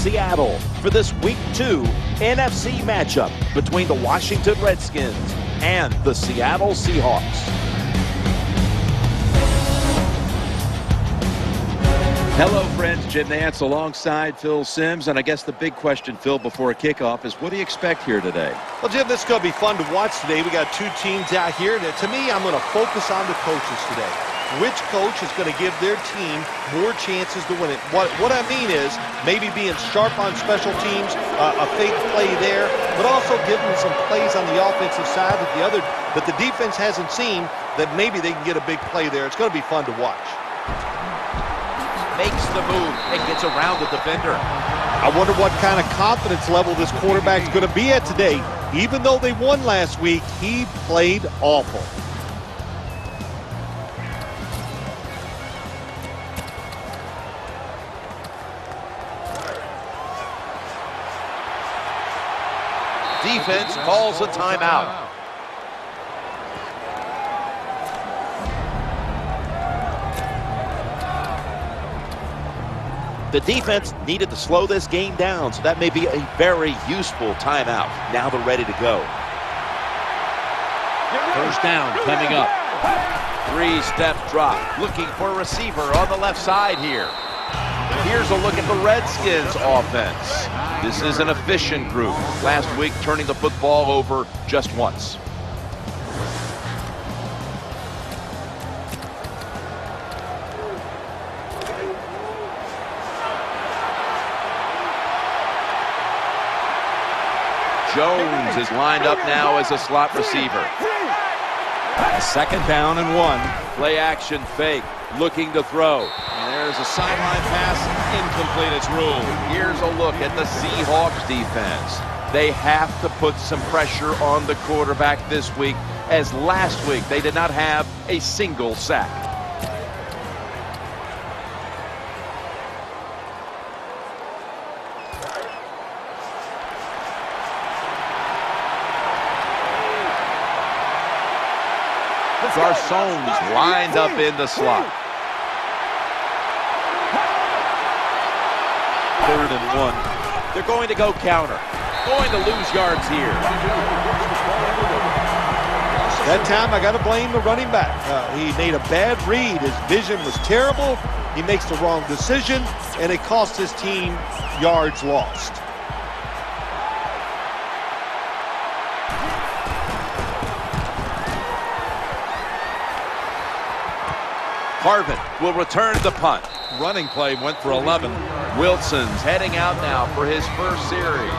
Seattle for this Week 2 NFC matchup between the Washington Redskins and the Seattle Seahawks. Hello, friends. Jim Nance alongside Phil Simms. And I guess the big question, Phil, before a kickoff is, what do you expect here today? Well, Jim, this is going to be fun to watch today. We got two teams out here. And to me, I'm going to focus on the coaches today. Which coach is going to give their team more chances to win it? What I mean is maybe being sharp on special teams, a fake play there, but also giving them some plays on the offensive side that the defense hasn't seen, that maybe they can get a big play there. It's going to be fun to watch. Makes the move and gets around the defender. I wonder what kind of confidence level this quarterback's going to be at today. Even though they won last week, he played awful. Defense calls a timeout. The defense needed to slow this game down, so that may be a very useful timeout. Now they're ready to go. First down coming up. Three-step drop, looking for a receiver on the left side here. Here's a look at the Redskins offense. This is an efficient group. Last week, turning the football over just once. Jones is lined up now as a slot receiver. Second down and 1. Play action fake, looking to throw. And there's a sideline pass, incomplete, it's ruled. Here's a look at the Seahawks defense. They have to put some pressure on the quarterback this week, as last week they did not have a single sack. Garçon's lined up in the slot. 3rd and 1. They're going to go counter. Going to lose yards here. That time, I got to blame the running back. He made a bad read. His vision was terrible. He makes the wrong decision, and it cost his team yards lost. Harvin will return the punt. Running play went for 11. Wilson's heading out now for his first series.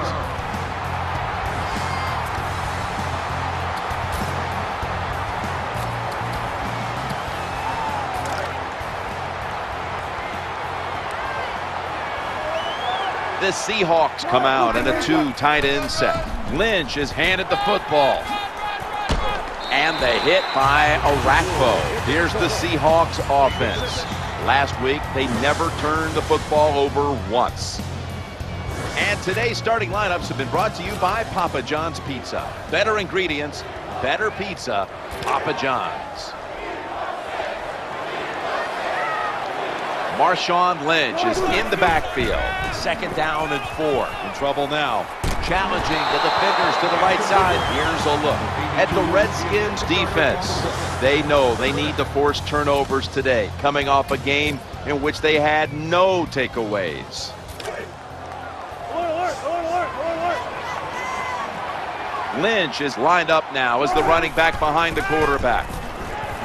The Seahawks come out in a 2 tight end set. Lynch is handed the football. And the hit by Arakpo. Here's the Seahawks offense. Last week, they never turned the football over once. And today's starting lineups have been brought to you by Papa John's Pizza. Better ingredients, better pizza, Papa John's. Marshawn Lynch is in the backfield. 2nd down and 4. In trouble now. Challenging the defenders to the right side. Here's a look at the Redskins defense. They know they need to force turnovers today, coming off a game in which they had no takeaways. Lynch is lined up now as the running back behind the quarterback.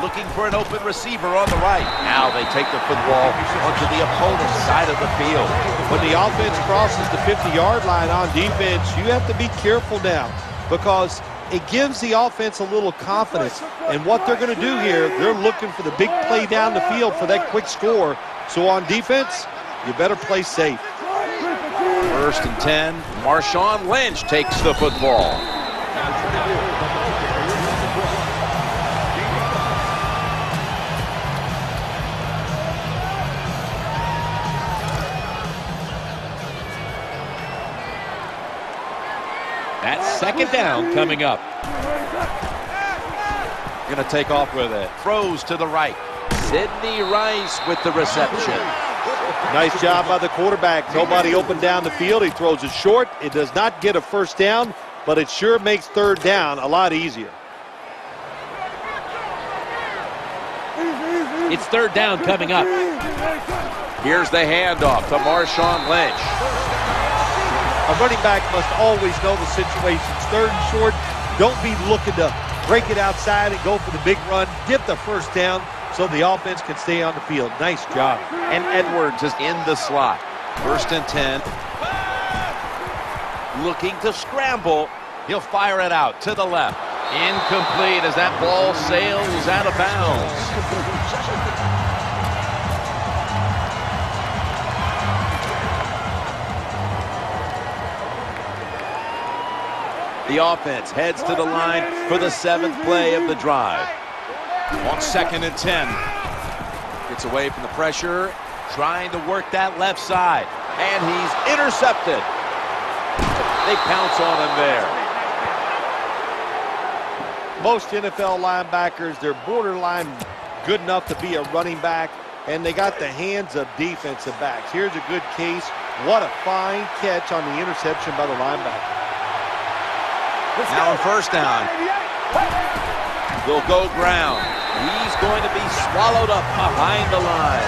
Looking for an open receiver on the right. Now they take the football onto the opponent's side of the field. When the offense crosses the 50-yard line on defense, you have to be careful now, because it gives the offense a little confidence. And what they're going to do here, they're looking for the big play down the field for that quick score. So on defense, you better play safe. 1st and 10. Marshawn Lynch takes the football. That's 2nd down coming up. Going to take off with it. Throws to the right. Sidney Rice with the reception. Nice job by the quarterback. Nobody open down the field. He throws it short. It does not get a first down, but it sure makes third down a lot easier. It's third down coming up. Here's the handoff to Marshawn Lynch. A running back must always know the situations. Third and short, don't be looking to break it outside and go for the big run. Get the first down so the offense can stay on the field. Nice job. And Edwards is in the slot. First and 10. Looking to scramble. He'll fire it out to the left. Incomplete as that ball sails out of bounds. The offense heads to the line for the 7th play of the drive. On 2nd and 10. Gets away from the pressure, trying to work that left side. And he's intercepted. They pounce on him there. Most NFL linebackers, they're borderline good enough to be a running back, and they got the hands of defensive backs. Here's a good case. What a fine catch on the interception by the linebacker. Now on first down. They'll go ground. He's going to be swallowed up behind the line.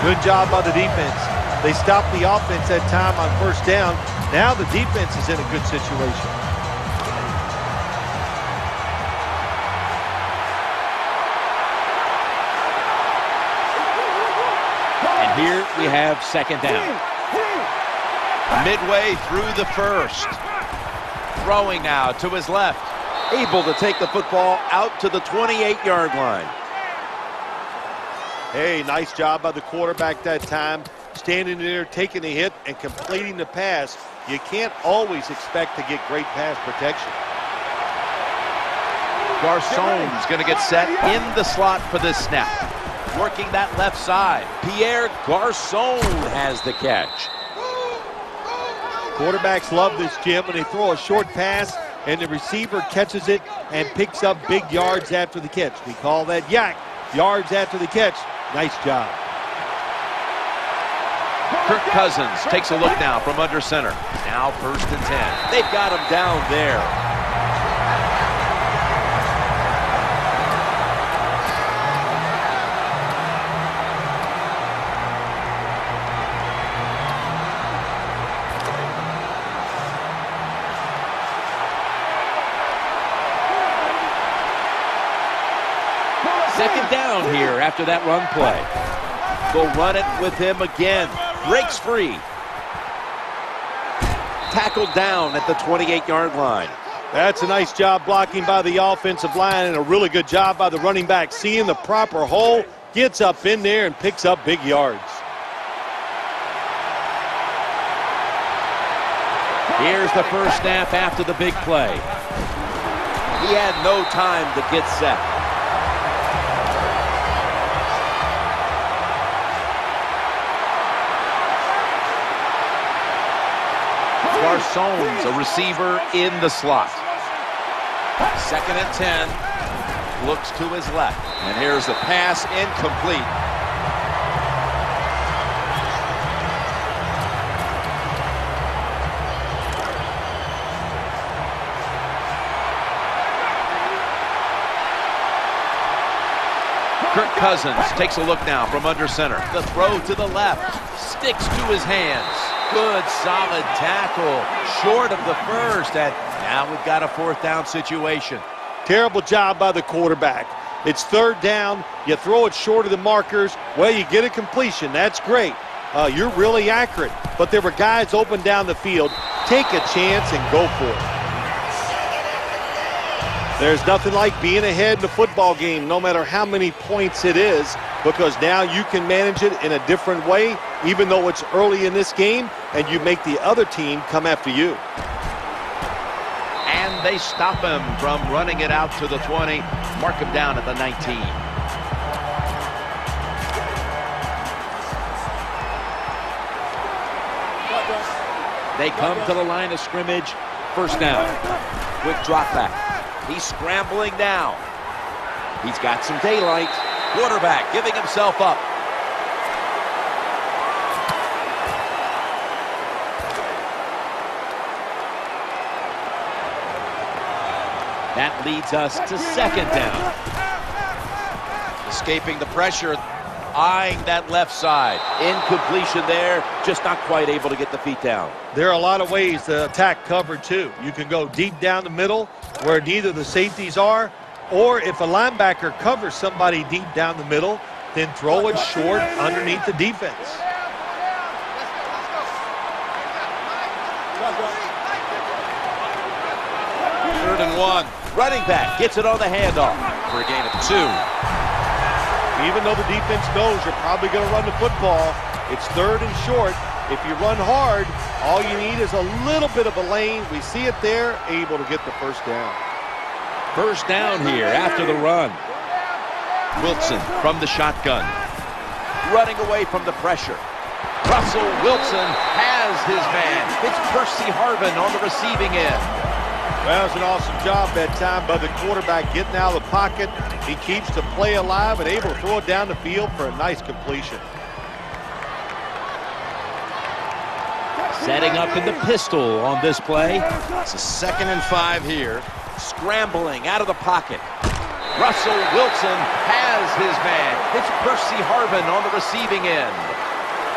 Good job by the defense. They stopped the offense that time on first down. Now the defense is in a good situation. And here we have second down. Midway through the first. Throwing now to his left. Able to take the football out to the 28-yard line. Hey, nice job by the quarterback that time. Standing there, taking the hit, and completing the pass. You can't always expect to get great pass protection. Garçon's going to get set in the slot for this snap. Working that left side. Pierre Garçon has the catch. Quarterbacks love this, Jim, when they throw a short pass and the receiver catches it and picks up big yards after the catch. We call that yak, yards after the catch. Nice job. Kirk Cousins takes a look now from under center. Now first and 10. They've got him down there. Second down here after that run play. Go run it with him again. Breaks free. Tackled down at the 28-yard line. That's a nice job blocking by the offensive line and a really good job by the running back. Seeing the proper hole, gets up in there and picks up big yards. Here's the first snap after the big play. He had no time to get set. Garçon's a receiver in the slot. Second and 10. Looks to his left. And here's the pass incomplete. Kirk Cousins takes a look now from under center. The throw to the left. Sticks to his hands. Good, solid tackle. Short of the first. And now we've got a fourth down situation. Terrible job by the quarterback. It's third down. You throw it short of the markers. Well, you get a completion. That's great. You're really accurate. But there were guys open down the field. Take a chance and go for it. There's nothing like being ahead in a football game, no matter how many points it is, because now you can manage it in a different way, even though it's early in this game, and you make the other team come after you. And they stop him from running it out to the 20, mark him down at the 19. They come to the line of scrimmage. First down. Quick drop back. He's scrambling now. He's got some daylight. Quarterback giving himself up. That leads us to second down. Escaping the pressure, eyeing that left side. Incompletion there, just not quite able to get the feet down. There are a lot of ways to attack cover, too. You can go deep down the middle where neither the safeties are, or if a linebacker covers somebody deep down the middle, then throw it short underneath the defense. Third and 1. Running back gets it on the handoff for a gain of 2. Even though the defense knows you're probably going to run the football, it's third and short. If you run hard, all you need is a little bit of a lane. We see it there, able to get the first down. First down here after the run. Wilson from the shotgun. Running away from the pressure. Russell Wilson has his man. It's Percy Harvin on the receiving end. Well, it's an awesome job that time by the quarterback getting out of the pocket. He keeps the play alive and able to throw it down the field for a nice completion. Setting up in the pistol on this play. It's a 2nd and 5 here. Scrambling out of the pocket. Russell Wilson has his man. It's Percy Harvin on the receiving end.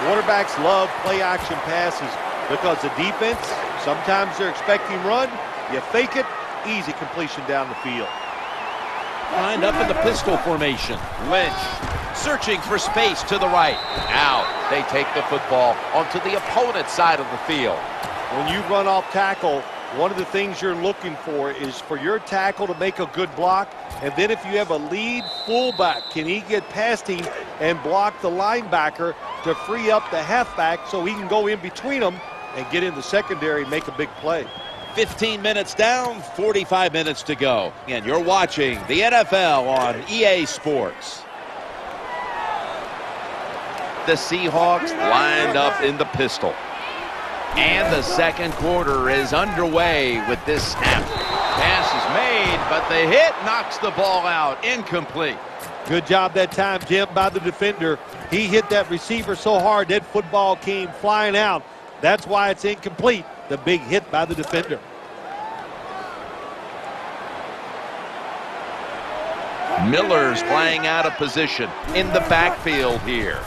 Quarterbacks love play-action passes because the defense, sometimes they're expecting run. You fake it, easy completion down the field. Lined up in the pistol formation. Lynch searching for space to the right. Now they take the football onto the opponent's side of the field. When you run off tackle, one of the things you're looking for is for your tackle to make a good block. And then if you have a lead fullback, can he get past him and block the linebacker to free up the halfback so he can go in between them and get in the secondary and make a big play. 15 minutes down, 45 minutes to go. And you're watching the NFL on EA Sports. The Seahawks lined up in the pistol. And the second quarter is underway with this snap. Pass is made, but the hit knocks the ball out. Incomplete. Good job that time, Jim, by the defender. He hit that receiver so hard that football came flying out. That's why it's incomplete. The big hit by the defender. Miller's playing out of position in the backfield here.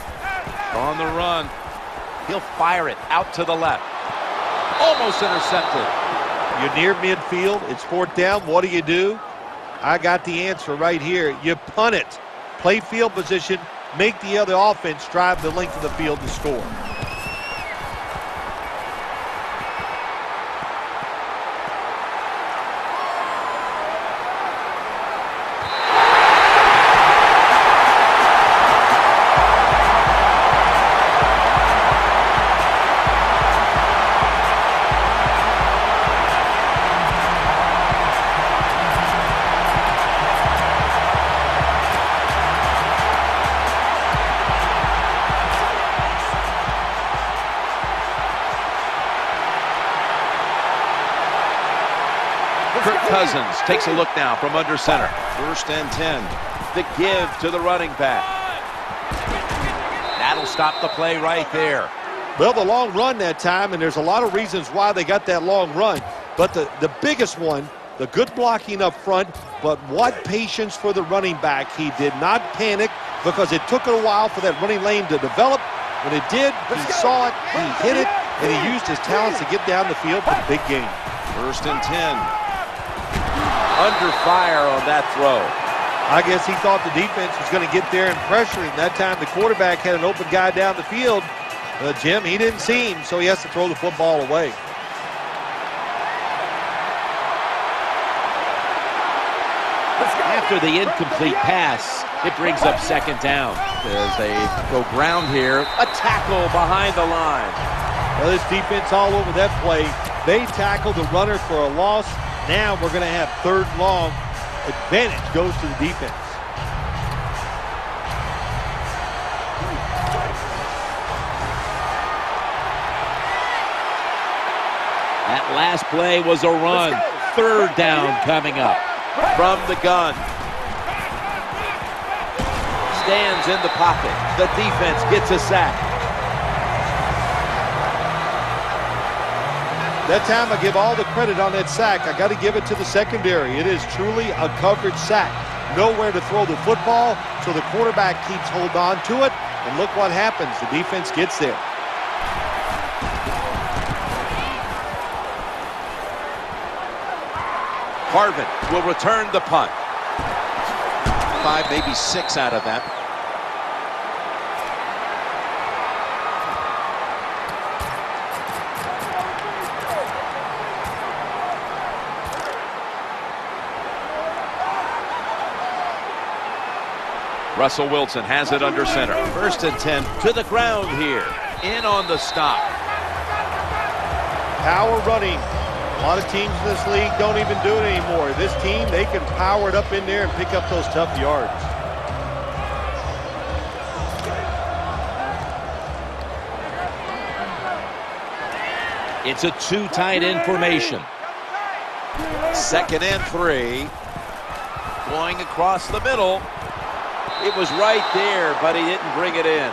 On the run. He'll fire it out to the left. Almost intercepted. You're near midfield. It's 4th down. What do? I got the answer right here. You punt it. Play field position. Make the other offense drive the length of the field to score. Cousins takes a look now from under center. 1st and 10. The give to the running back. That'll stop the play right there. Well, the long run that time, and there's a lot of reasons why they got that long run. But the biggest one, the good blocking up front, but what patience for the running back. He did not panic because it took a while for that running lane to develop. When it did, he saw it, he hit it, and he used his talents to get down the field for the big game. 1st and 10. Under fire on that throw. I guess he thought the defense was going to get there and pressure him. That time the quarterback had an open guy down the field. Jim, he didn't see him, so he has to throw the football away. After the incomplete pass, it brings up 2nd down. As they go ground here, a tackle behind the line. Well, this defense all over that play. They tackled the runner for a loss. Now we're going to have 3rd long. Advantage goes to the defense. That last play was a run. 3rd down coming up. From the gun. Stands in the pocket. The defense gets a sack. That time I give all the credit on that sack. I got to give it to the secondary. It is truly a coverage sack. Nowhere to throw the football, so the quarterback keeps hold on to it. And look what happens. The defense gets there. Harvin will return the punt. 5, maybe 6 out of that. Russell Wilson has it under center. 1st and 10 to the ground here. In on the stop. Power running. A lot of teams in this league don't even do it anymore. This team, they can power it up in there and pick up those tough yards. It's a 2 tight end formation. 2nd and 3. Going across the middle. It was right there, but he didn't bring it in.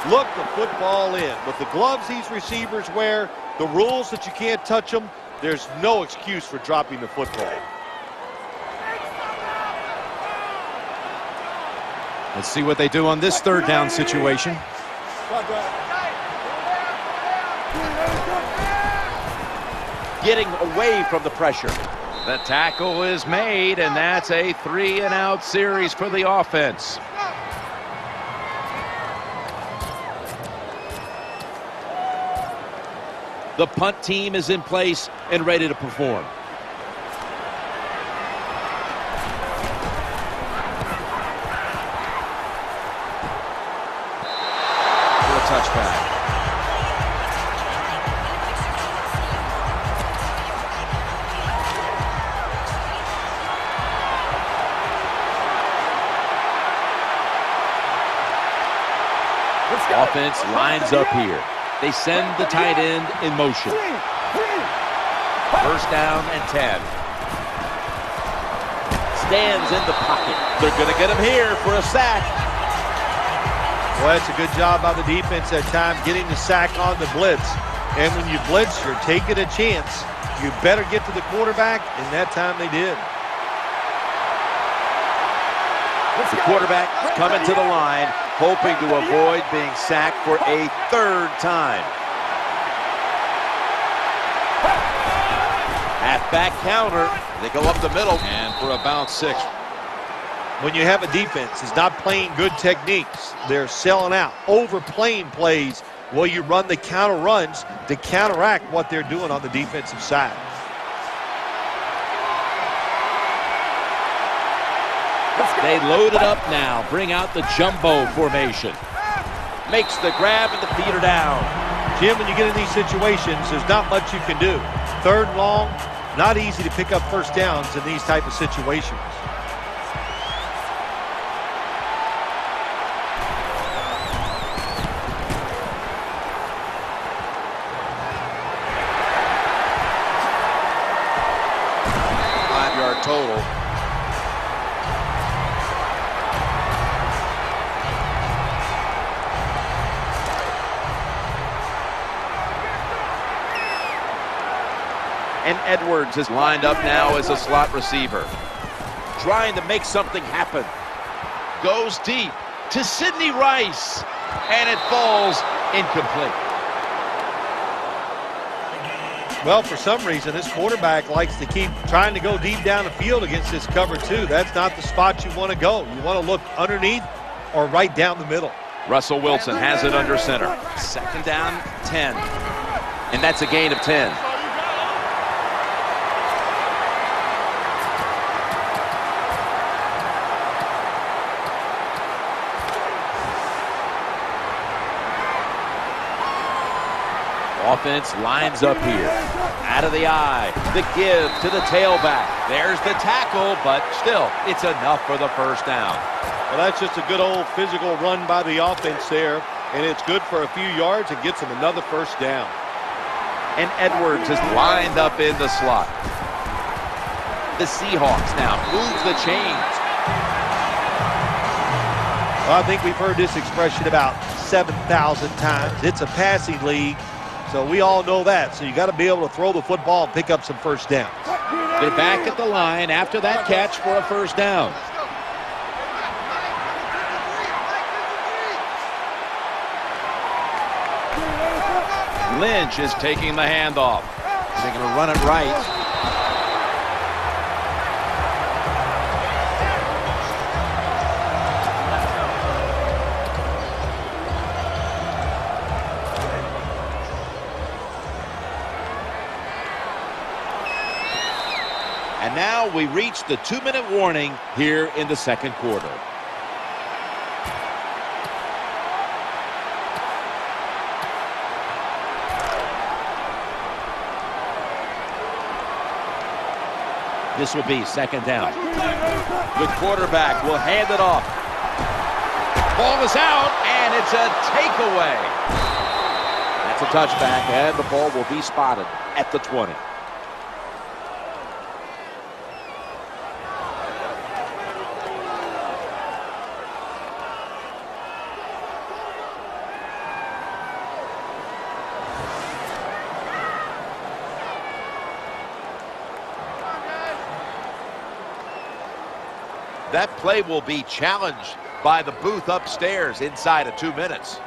Look the football in. With the gloves these receivers wear, the rules that you can't touch them, there's no excuse for dropping the football. Let's see what they do on this 3rd down situation. Getting away from the pressure. The tackle is made, and that's a 3-and-out series for the offense. The punt team is in place and ready to perform. For a touchback. Offense lines up here. They send the tight end in motion. 1st down and 10. Stands in the pocket. They're going to get him here for a sack. Well, that's a good job by the defense that time getting the sack on the blitz. And when you blitz, you're taking a chance. You better get to the quarterback, and that time they did. The quarterback coming to the line, hoping to avoid being sacked for a 3rd time. Halfback counter. They go up the middle. And for about 6. When you have a defense that's not playing good techniques, they're selling out, overplaying plays. Well, you run the counter runs to counteract what they're doing on the defensive side. They load it up now. Bring out the jumbo formation. Makes the grab and the feet are down. Jim, when you get in these situations, there's not much you can do. 3rd and long, not easy to pick up 1st downs in these type of situations. Five-yard total. And Edwards is lined up now as a slot receiver. Trying to make something happen. Goes deep to Sidney Rice. And it falls incomplete. Well, for some reason, this quarterback likes to keep trying to go deep down the field against this cover 2. That's not the spot you want to go. You want to look underneath or right down the middle. Russell Wilson has it under center. 2nd down, 10. And that's a gain of 10. Offense lines up here. Out of the eye. The give to the tailback. There's the tackle, but still, it's enough for the 1st down. Well, that's just a good old physical run by the offense there, and it's good for a few yards and gets them another 1st down. And Edwards is lined up in the slot. The Seahawks now move the chains. Well, I think we've heard this expression about 7,000 times. It's a passing league. So we all know that. So you got to be able to throw the football and pick up some first downs. They're back at the line after that catch for a first down. Lynch is taking the handoff. They're going to run it right. And now we reach the 2-minute warning here in the second quarter. This will be second down. The quarterback will hand it off. Ball is out, and it's a takeaway. That's a touchback, and the ball will be spotted at the 20. That play will be challenged by the booth upstairs inside of 2 minutes.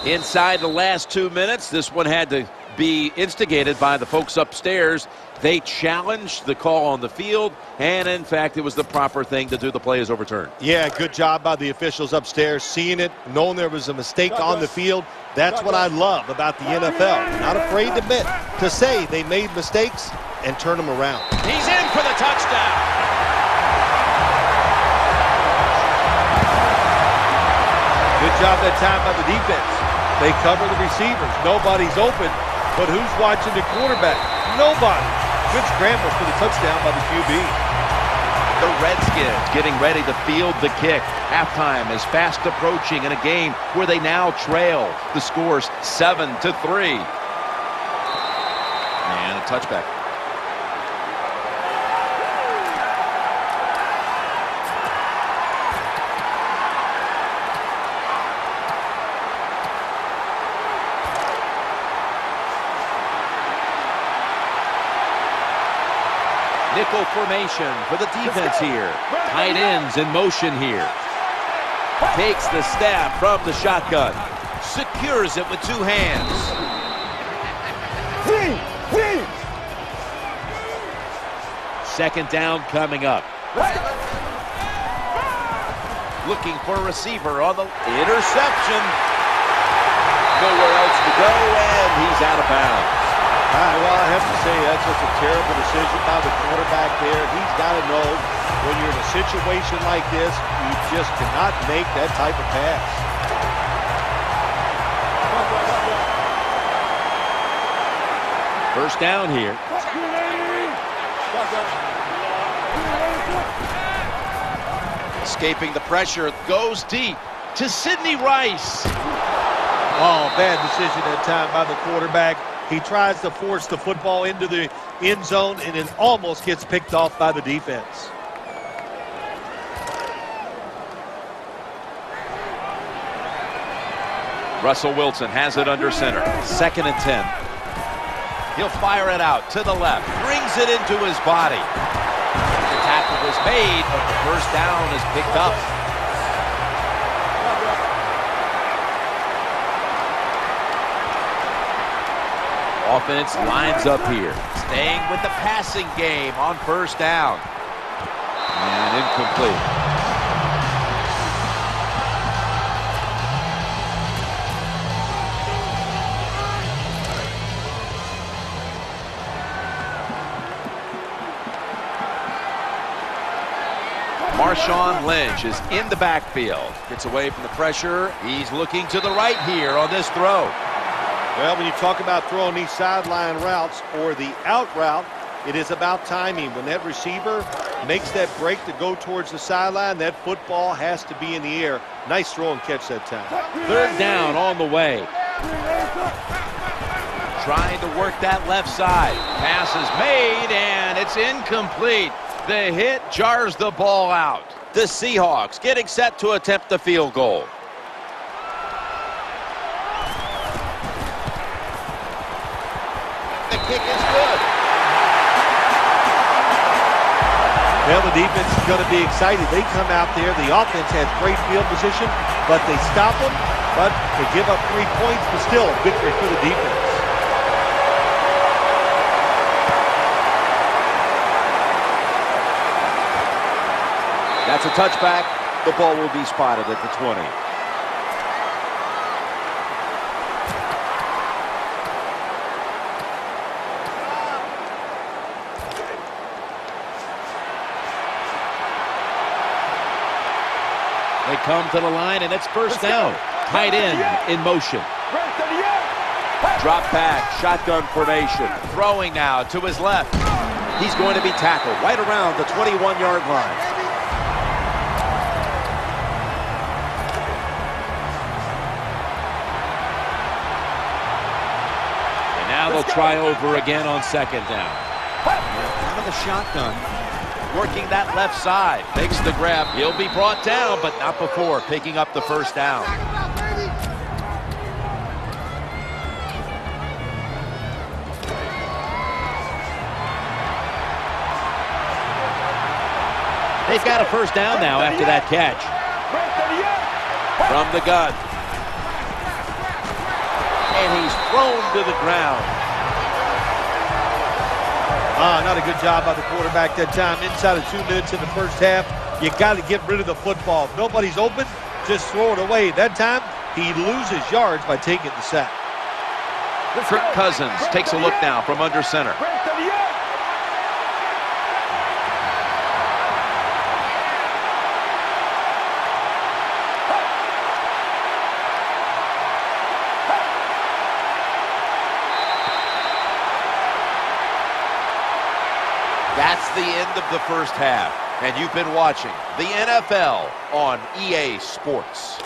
Inside the last 2 minutes, this one had to be instigated by the folks upstairs. They challenged the call on the field, and in fact, it was the proper thing to do. The play is overturned. Yeah, good job by the officials upstairs, seeing it, knowing there was a mistake on the field. That's what I love about the NFL. Not afraid to admit, to say they made mistakes and turn them around. He's in for the touchdown. Good job that time by the defense. They cover the receivers. Nobody's open, but who's watching the quarterback? Nobody. Good scramble for the touchdown by the QB. The Redskins getting ready to field the kick. Halftime is fast approaching in a game where they now trail. The score's 7-3. And a touchback. Nickel formation for the defense here. Tight ends in motion here. Takes the snap from the shotgun. Secures it with 2 hands. Second down coming up. Looking for a receiver on the interception. Nowhere else to go, and he's out of bounds. Well, I have to say that's just a terrible decision by the quarterback there. He's got to know when you're in a situation like this, you just cannot make that type of pass. First down here. Escaping the pressure, goes deep to Sidney Rice. Oh, bad decision that time by the quarterback. He tries to force the football into the end zone, and it almost gets picked off by the defense. Russell Wilson has it under center. 2nd and 10. He'll fire it out to the left. Brings it into his body. The tackle was made, but the first down is picked up. Offense lines up here. Staying with the passing game on first down. And incomplete. Marshawn Lynch is in the backfield. Gets away from the pressure. He's looking to the right here on this throw. Well, when you talk about throwing these sideline routes or the out route, it is about timing. When that receiver makes that break to go towards the sideline, that football has to be in the air. Nice throw and catch that time. 3rd down on the way. Trying to work that left side. Pass is made, and it's incomplete. The hit jars the ball out. The Seahawks getting set to attempt the field goal. The kick is good. Well, the defense is going to be excited. They come out there. The offense has great field position, but they stop them. But they give up 3 points, but still a victory for the defense. That's a touchback. The ball will be spotted at the 20. They come to the line, and it's first down. Tight end in motion. Drop back, shotgun formation. Throwing now to his left. He's going to be tackled right around the 21-yard line. And now they'll try over again on second down. Out of the shotgun. Working that left side. Makes the grab. He'll be brought down, but not before picking up the first down. They've got a first down now after that catch. From the gun. And he's thrown to the ground. Not a good job by the quarterback that time. Inside of 2 minutes in the first half, you got to get rid of the football. If nobody's open, just throw it away. That time, he loses yards by taking the sack. Kirk Cousins takes a look now from under center. That's the end of the first half, and you've been watching the NFL on EA Sports.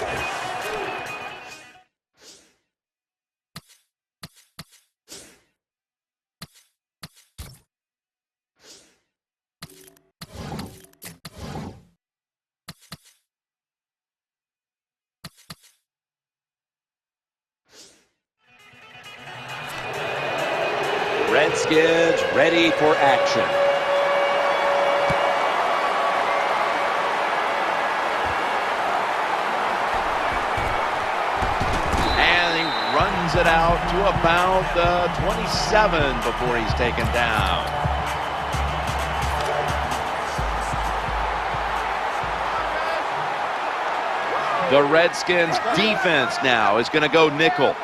Redskins ready for action. It out to about the 27 before he's taken down. The Redskins defense now is going to go nickel.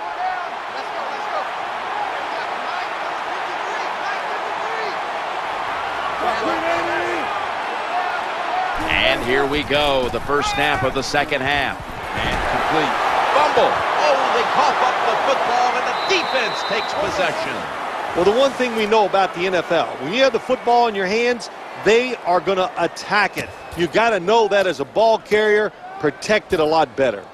And here we go, the first snap of the second half. And complete. Fumble. They cough up the football, and the defense takes possession. Well, the one thing we know about the NFL, when you have the football in your hands, they are going to attack it. You got to know that as a ball carrier, protect it a lot better.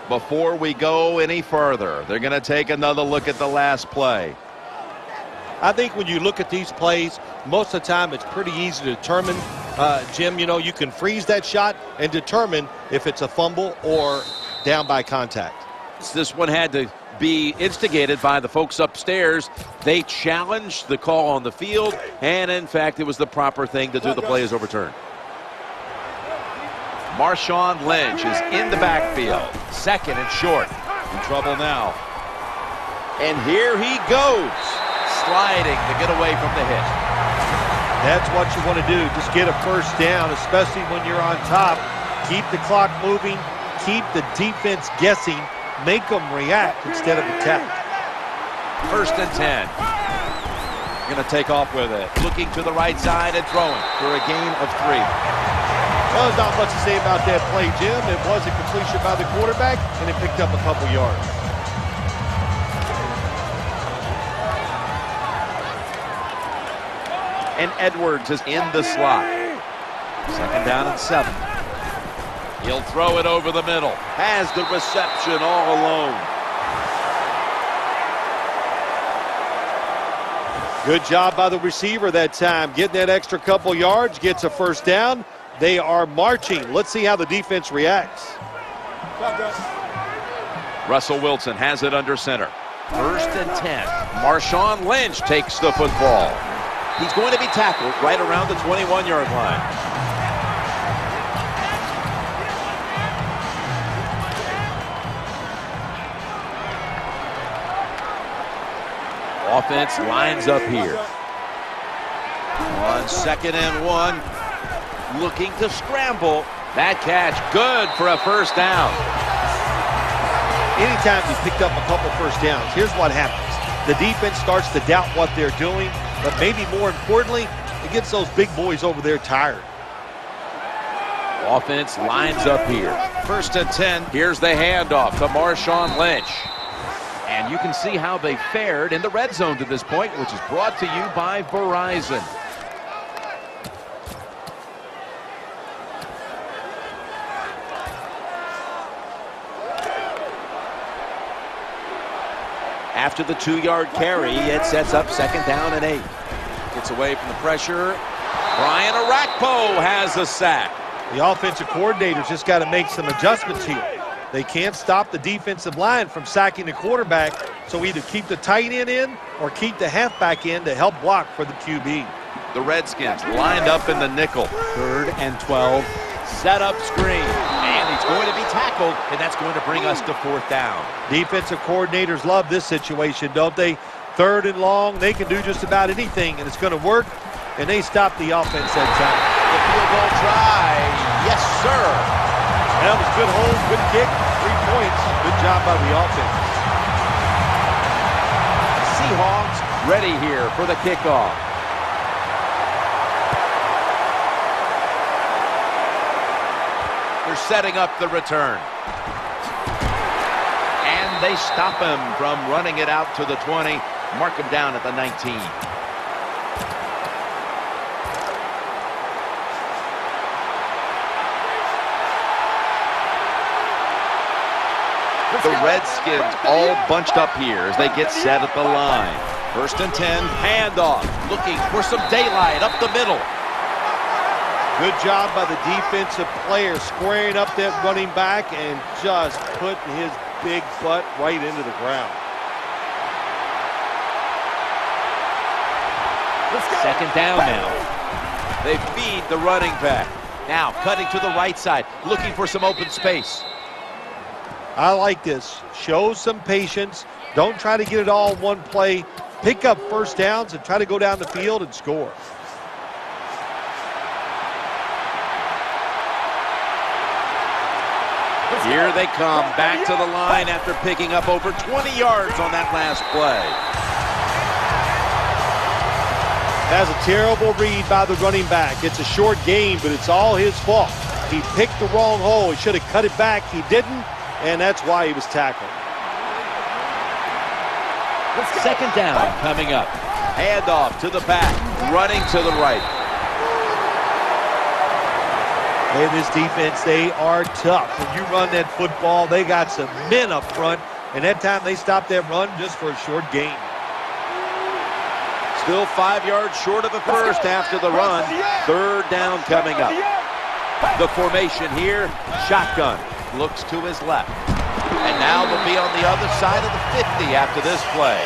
Before we go any further, they're going to take another look at the last play. I think when you look at these plays, most of the time it's pretty easy to determine, Jim, you know, you can freeze that shot and determine if it's a fumble or down by contact. This one had to be instigated by the folks upstairs. They challenged the call on the field, and in fact, it was the proper thing to do. The play is overturned. Marshawn Lynch is in the backfield. Second and short. In trouble now. And here he goes. Sliding to get away from the hit. That's what you want to do. Just get a first down, especially when you're on top. Keep the clock moving. Keep the defense guessing. Make them react instead of attack. First and 10. Going to take off with it. Looking to the right side and throwing for a gain of 3. Well, there's not much to say about that play, Jim. It was a completion by the quarterback, and it picked up a couple yards. And Edwards is in the slot. Second down and 7. He'll throw it over the middle. Has the reception all alone. Good job by the receiver that time. Getting that extra couple yards, gets a first down. They are marching. Let's see how the defense reacts. Russell Wilson has it under center. 1st and 10. Marshawn Lynch takes the football. He's going to be tackled right around the 21-yard line. Offense lines up here. On 2nd and 1. Looking to scramble. That catch good for a first down. Anytime you picked up a couple first downs, here's what happens. The defense starts to doubt what they're doing, but maybe more importantly, it gets those big boys over there tired. Offense lines up here. 1st and 10. Here's the handoff to Marshawn Lynch. And you can see how they fared in the red zone to this point, which is brought to you by Verizon. After the 2-yard carry, it sets up 2nd down and 8. Gets away from the pressure. Brian Orakpo has a sack. The offensive coordinator's just got to make some adjustments here. They can't stop the defensive line from sacking the quarterback, so either keep the tight end in or keep the halfback in to help block for the QB. The Redskins lined up in the nickel. 3rd and 12. Set up screen. And he's going to be tackled, and that's going to bring us to 4th down. Defensive coordinators love this situation, don't they? 3rd and long, they can do just about anything, and it's going to work, and they stop the offense that time. The field goal try. Yes, sir. That was good hold, good kick, 3 points. Good job by the offense. Seahawks ready here for the kickoff. They're setting up the return. And they stop him from running it out to the 20. Mark him down at the 19. The Redskins all bunched up here as they get set at the line. 1st and 10, handoff, looking for some daylight up the middle. Good job by the defensive player squaring up that running back and just putting his big butt right into the ground. 2nd down now. They feed the running back. Now cutting to the right side, looking for some open space. I like this. Show some patience. Don't try to get it all in one play. Pick up first downs and try to go down the field and score. Here they come back to the line after picking up over 20 yards on that last play. That's a terrible read by the running back. It's a short game, but it's all his fault. He picked the wrong hole. He should have cut it back. He didn't, and that's why he was tackled. 2nd down coming up. Handoff to the back, running to the right. Hey, this defense, they are tough. When you run that football, they got some men up front, and that time they stopped that run just for a short gain. Still 5 yards short of the first after the run. 3rd down coming up. The formation here, shotgun. Looks to his left. And now they'll be on the other side of the 50 after this play.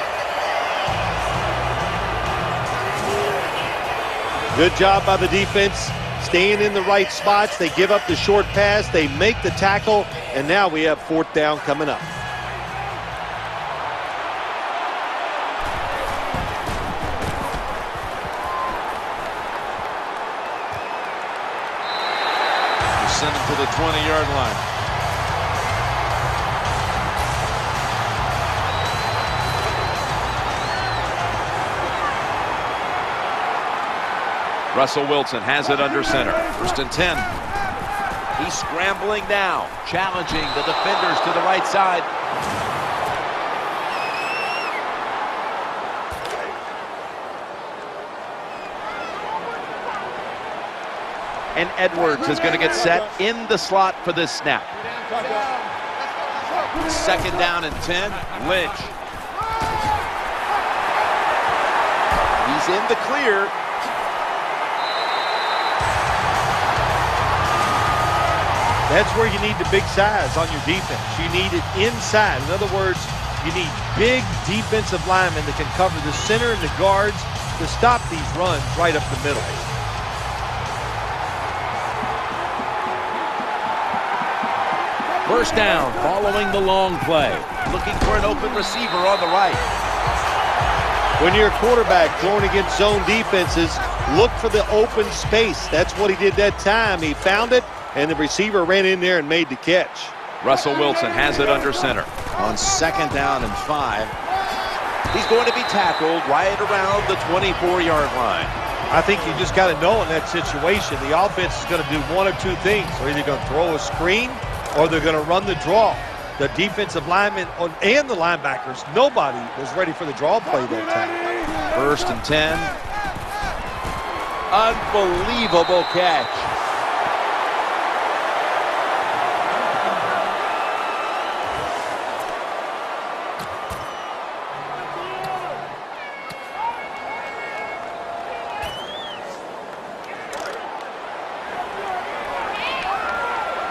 Good job by the defense, staying in the right spots. They give up the short pass, they make the tackle, and now we have 4th down coming up. Send him to the 20-yard line. Russell Wilson has it under center. 1st and 10. He's scrambling now, challenging the defenders to the right side. And Edwards is going to get set in the slot for this snap. 2nd down and 10. Lynch. He's in the clear. That's where you need the big size on your defense. You need it inside. In other words, you need big defensive linemen that can cover the center and the guards to stop these runs right up the middle. First down following the long play. Looking for an open receiver on the right. When you're a quarterback throwing against zone defenses, look for the open space. That's what he did that time. He found it, and the receiver ran in there and made the catch. Russell Wilson has it under center. On 2nd down and 5. He's going to be tackled right around the 24-yard line. I think you just got to know in that situation, the offense is going to do one of two things. They're either going to throw a screen or they're going to run the draw. The defensive linemen and the linebackers, nobody was ready for the draw play that time. 1st and 10. Unbelievable catch.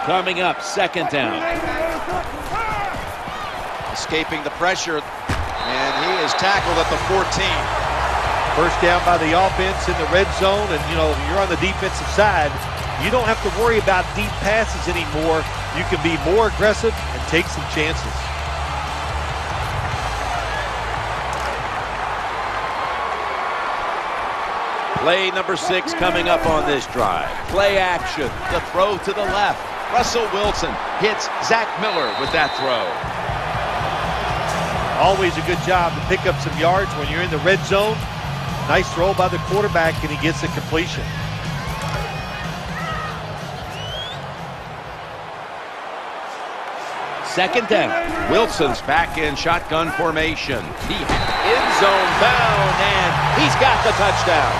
Coming up, 2nd down. Escaping the pressure, and he is tackled at the 14. First down by the offense in the red zone, and you're on the defensive side. You don't have to worry about deep passes anymore. You can be more aggressive and take some chances. Play number 6 coming up on this drive. Play action. The throw to the left. Russell Wilson hits Zach Miller with that throw. Always a good job to pick up some yards when you're in the red zone. Nice throw by the quarterback, and he gets the completion. Second down. Wilson's back in shotgun formation. He end zone bound, and he's got the touchdown.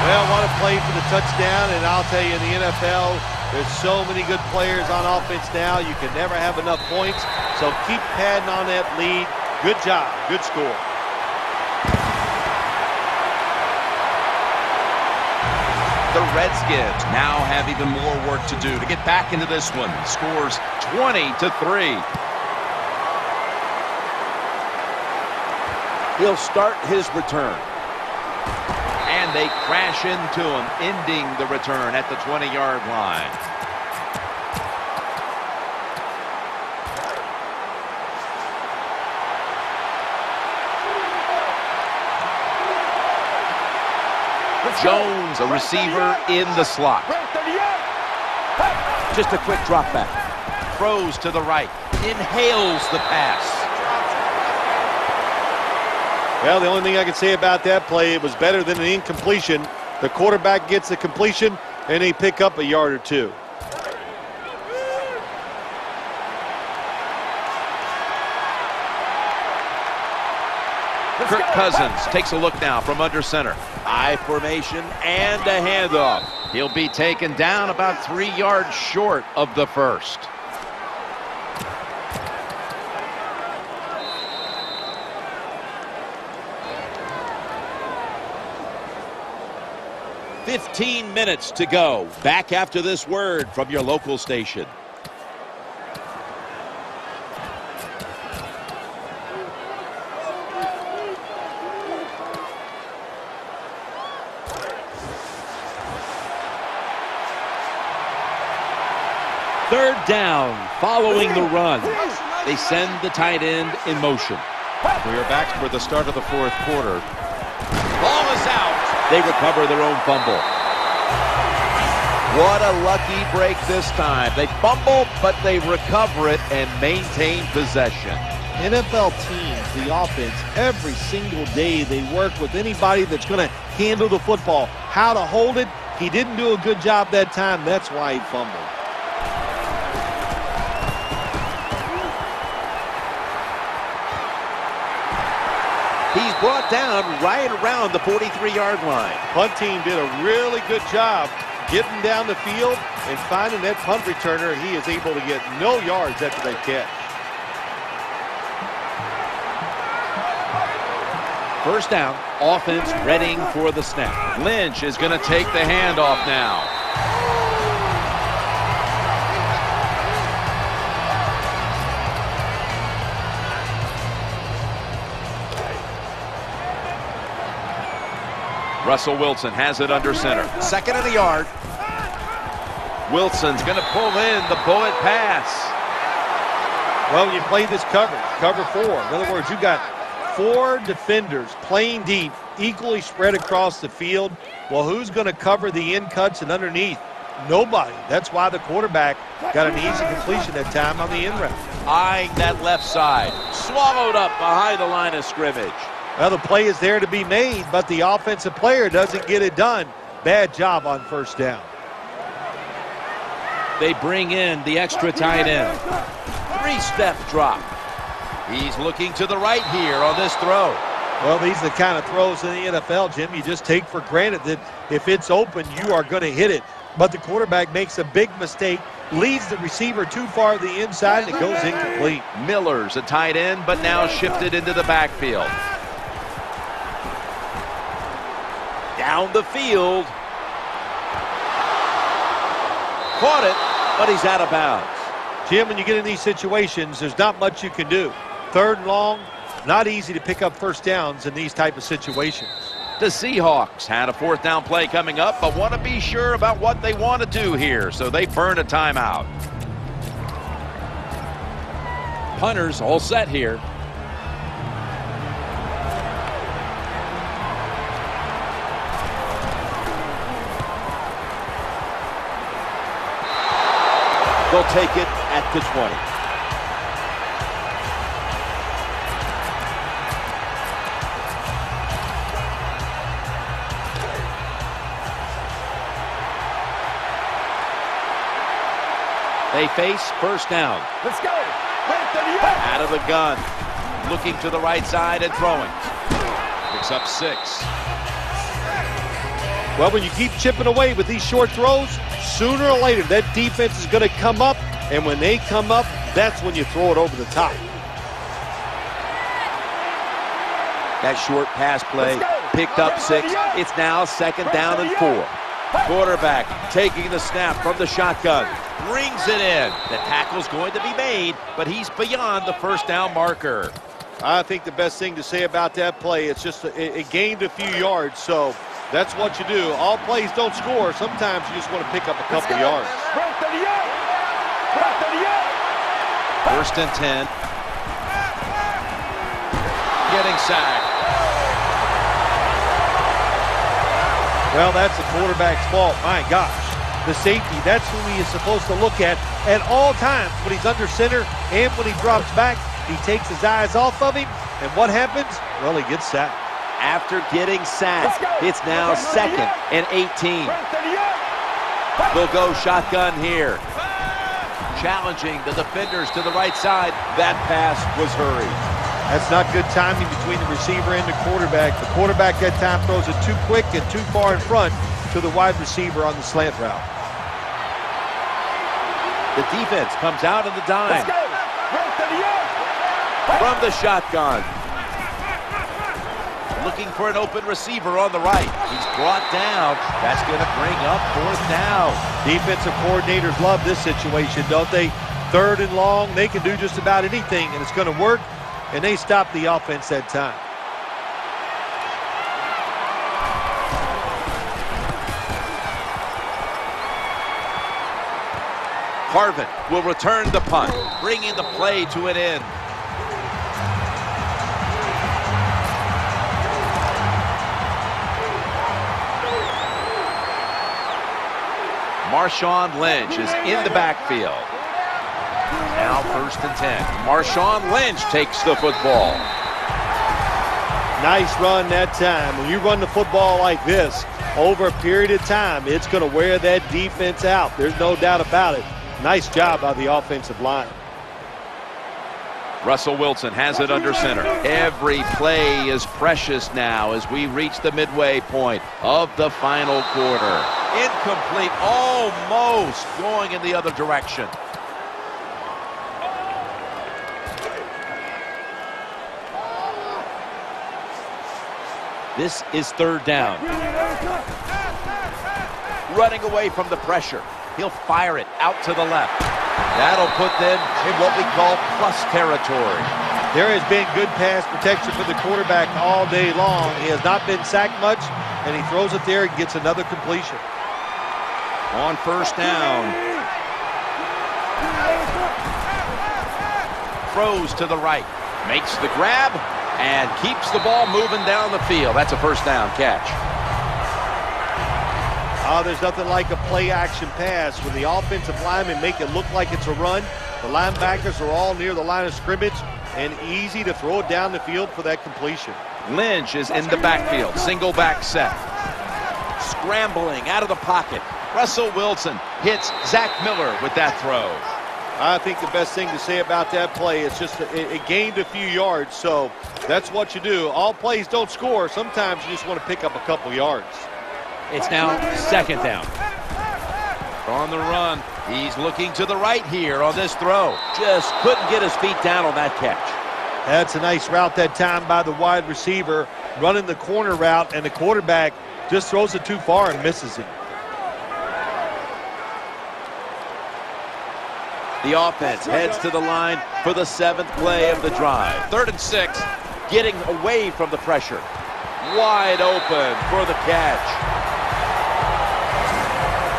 Well, what a play for the touchdown, and I'll tell you, in the NFL, there's so many good players on offense now, you can never have enough points, so keep padding on that lead. Good job, good score. The Redskins now have even more work to do to get back into this one. Scores 20-3. He'll start his return. And they crash into him, ending the return at the 20-yard line. Jones, a receiver in the slot. Just a quick drop back. Throws to the right. Inhales the pass. Well, the only thing I can say about that play, it was better than an incompletion. The quarterback gets the completion, and they pick up a yard or two. Kirk Cousins takes a look now from under center. I formation and a handoff. He'll be taken down about 3 yards short of the first. "15 minutes to go." Back after this word from your local station. Third down following the run. They send the tight end in motion. We are back for the start of the fourth quarter. Ball is out. They recover their own fumble. What a lucky break this time. They fumble, but they recover it and maintain possession. NFL teams, the offense, every single day they work with anybody that's going to handle the football. How to hold it, he didn't do a good job that time. That's why he fumbled. brought down right around the 43-yard line. Punt team did a really good job getting down the field and finding that punt returner. He is able to get no yards after that catch. First down, offense readying for the snap. Lynch is going to take the handoff now. Russell Wilson has it under center. Second and a yard. Wilson's going to pull in the bullet pass. Well, you play this cover 4. In other words, you got 4 defenders playing deep, equally spread across the field. Well, who's going to cover the in cuts and underneath? Nobody. That's why the quarterback got an easy completion that time on the in route. Eyeing that left side. Swallowed up behind the line of scrimmage. Well, the play is there to be made, but the offensive player doesn't get it done. Bad job on first down. They bring in the extra tight end. 3-step drop. He's looking to the right here on this throw. Well, these are the kind of throws in the NFL, Jim, you just take for granted that if it's open, you are going to hit it. But the quarterback makes a big mistake, leads the receiver too far to the inside, and it goes incomplete. Miller's a tight end, but now shifted into the backfield. Down the field. Caught it, but he's out of bounds. Jim, when you get in these situations, there's not much you can do. Third and long, not easy to pick up first downs in these type of situations. The Seahawks had a 4th down play coming up, but want to be sure about what they want to do here, so they burn a timeout. Punters all set here. They'll take it at the 20. They face first down. Let's go. Out of the gun. Looking to the right side and throwing. Picks up 6. Well, when you keep chipping away with these short throws, sooner or later that defense is going to come up, and when they come up, that's when you throw it over the top. That short pass play picked up 6. It's now 2nd down and 4. Quarterback taking the snap from the shotgun. Brings it in. The tackle's going to be made, but he's beyond the first down marker. I think the best thing to say about that play, it's just it gained a few yards, so that's what you do. All plays don't score. Sometimes you just want to pick up a couple yards. 1st and 10. Getting sacked. Well, that's the quarterback's fault. My gosh. The safety, that's who he is supposed to look at all times when he's under center and when he drops back. He takes his eyes off of him, and what happens? Well, he gets sacked. After getting sacked, it's now 2nd and 18. They'll go shotgun here. Challenging the defenders to the right side. That pass was hurried. That's not good timing between the receiver and the quarterback. The quarterback that time throws it too quick and too far in front to the wide receiver on the slant route. The defense comes out of the dime. From the shotgun. Looking for an open receiver on the right. He's brought down. That's going to bring up 4th down. Defensive coordinators love this situation, don't they? 3rd and long, they can do just about anything, and it's going to work, and they stop the offense that time. Harvin will return the punt, bringing the play to an end. Marshawn Lynch is in the backfield. Now 1st and 10. Marshawn Lynch takes the football. Nice run that time. When you run the football like this over a period of time, it's going to wear that defense out. There's no doubt about it. Nice job by the offensive line. Russell Wilson has it under center. Every play is precious now as we reach the midway point of the final quarter. Incomplete, almost going in the other direction. This is third down. Running away from the pressure. He'll fire it out to the left. That'll put them in what we call plus territory. There has been good pass protection for the quarterback all day long. He has not been sacked much, and he throws it there and gets another completion. On first down. Throws to the right. Makes the grab and keeps the ball moving down the field. That's a first down catch. There's nothing like a play-action pass. When the offensive linemen make it look like it's a run, the linebackers are all near the line of scrimmage, and easy to throw it down the field for that completion. Lynch is in the backfield. Single back set. Scrambling out of the pocket. Russell Wilson hits Zach Miller with that throw. I think the best thing to say about that play is just it gained a few yards, so that's what you do. All plays don't score. Sometimes you just want to pick up a couple yards. It's now second down. On the run. He's looking to the right here on this throw. Just couldn't get his feet down on that catch. That's a nice route that time by the wide receiver, running the corner route, and the quarterback just throws it too far and misses it. The offense heads to the line for the 7th play of the drive. 3rd and 6. Getting away from the pressure. Wide open for the catch.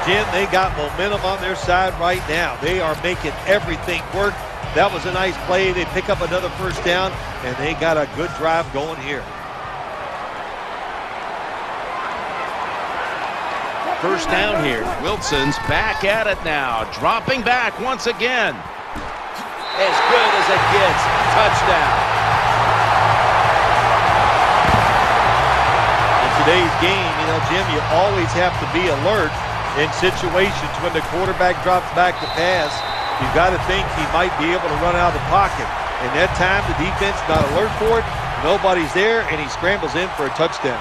Jim, they got momentum on their side right now. They are making everything work. That was a nice play. They pick up another first down, and they got a good drive going here. First down here. Wilson's back at it now. Dropping back once again. As good as it gets. Touchdown. In today's game, Jim, you always have to be alert in situations when the quarterback drops back to pass. You've got to think he might be able to run out of the pocket. And that time, the defense not alert for it. Nobody's there, and he scrambles in for a touchdown.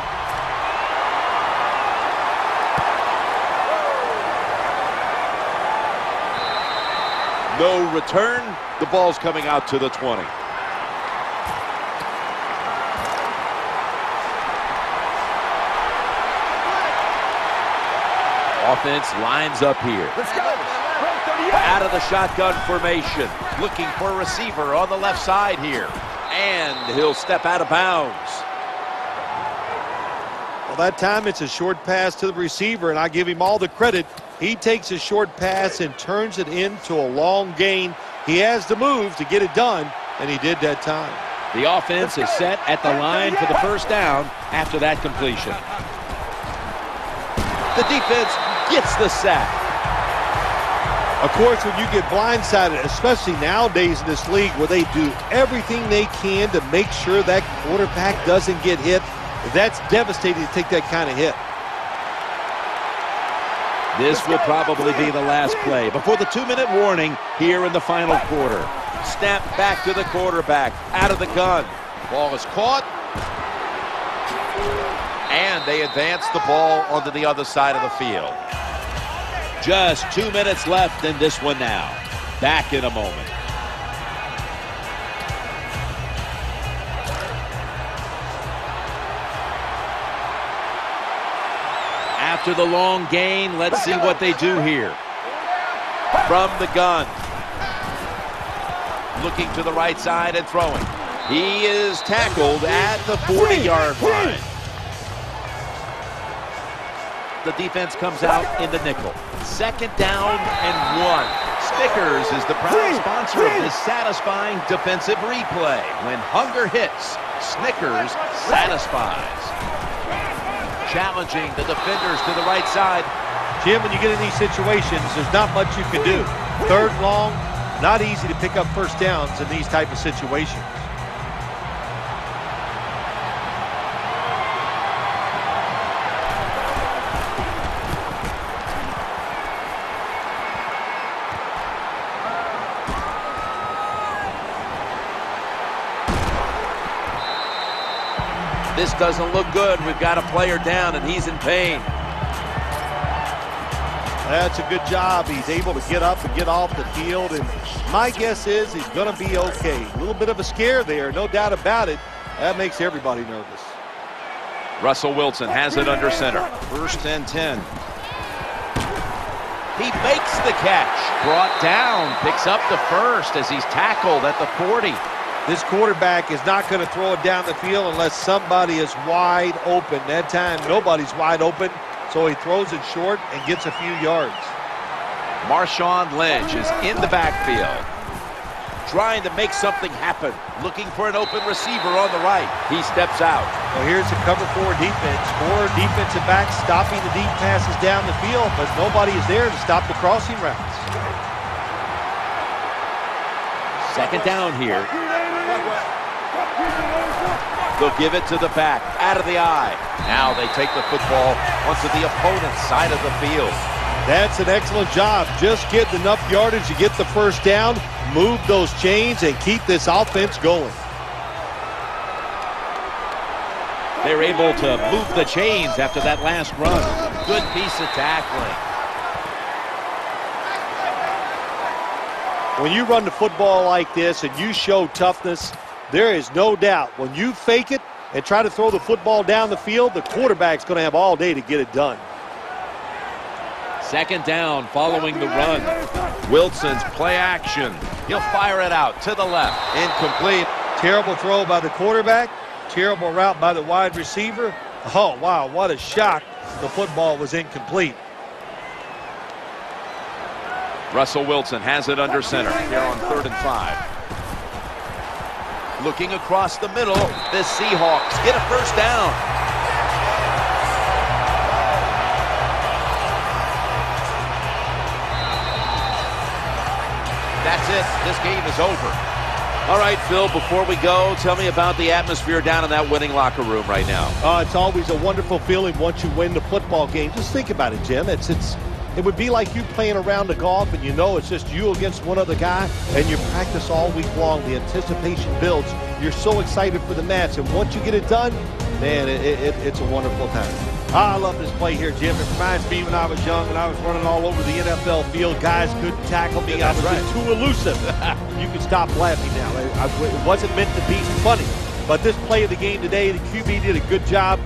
No return. The ball's coming out to the 20. Offense lines up here. Let's go. Out of the shotgun formation. Looking for a receiver on the left side here. And he'll step out of bounds. Well, that time it's a short pass to the receiver, and I give him all the credit. He takes a short pass and turns it into a long gain. He has the move to get it done, and he did that time. The offense is set at the line for the first down after that completion. The defense gets the sack. Of course, when you get blindsided, especially nowadays in this league where they do everything they can to make sure that quarterback doesn't get hit, that's devastating to take that kind of hit. This will probably be the last play before the 2-minute warning here in the final quarter. Snap back to the quarterback, out of the gun. Ball is caught. And they advance the ball onto the other side of the field. Just 2 minutes left in this one now. Back in a moment. After the long gain, let's see what they do here. From the gun. Looking to the right side and throwing. He is tackled at the 40-yard line. The defense comes out in the nickel. 2nd down and 1. Snickers is the proud sponsor of this satisfying defensive replay. When hunger hits, Snickers satisfies. Challenging the defenders to the right side. Jim, when you get in these situations, there's not much you can do. 3rd and long, not easy to pick up first downs in these type of situations. This doesn't look good. We've got a player down, and he's in pain. That's a good job. He's able to get up and get off the field, and my guess is he's going to be okay. A little bit of a scare there, no doubt about it. That makes everybody nervous. Russell Wilson has it under center. 1st and 10. He makes the catch. Brought down, picks up the first as he's tackled at the 40. This quarterback is not going to throw it down the field unless somebody is wide open. That time, nobody's wide open, so he throws it short and gets a few yards. Marshawn Lynch is in the backfield. Trying to make something happen. Looking for an open receiver on the right. He steps out. Well, here's the cover 4 defense. 4 defensive backs stopping the deep passes down the field, but nobody is there to stop the crossing routes. 2nd down here. They'll give it to the back, out of the eye. Now they take the football onto the opponent's side of the field. That's an excellent job. Just get enough yardage to get the first down, move those chains, and keep this offense going. They're able to move the chains after that last run. Good piece of tackling. When you run the football like this and you show toughness, there is no doubt when you fake it and try to throw the football down the field, the quarterback's going to have all day to get it done. 2nd down following the run. Wilson's play action. He'll fire it out to the left. Incomplete. Terrible throw by the quarterback. Terrible route by the wide receiver. Oh, wow, what a shock. The football was incomplete. Russell Wilson has it under center here on 3rd and 5. Looking across the middle, the Seahawks get a first down. That's it. This game is over. All right, Phil, before we go, tell me about the atmosphere down in that winning locker room right now. It's always a wonderful feeling once you win the football game. Just think about it, Jim. It would be like you playing around the golf and you know it's just you against one other guy and you practice all week long. The anticipation builds. You're so excited for the match, and once you get it done, man, it's a wonderful time. I love this play here, Jim. It reminds me when I was young and I was running all over the NFL field. Guys couldn't tackle me. I was just too elusive. You can stop laughing now. It wasn't meant to be funny. But this play of the game today, the QB did a good job.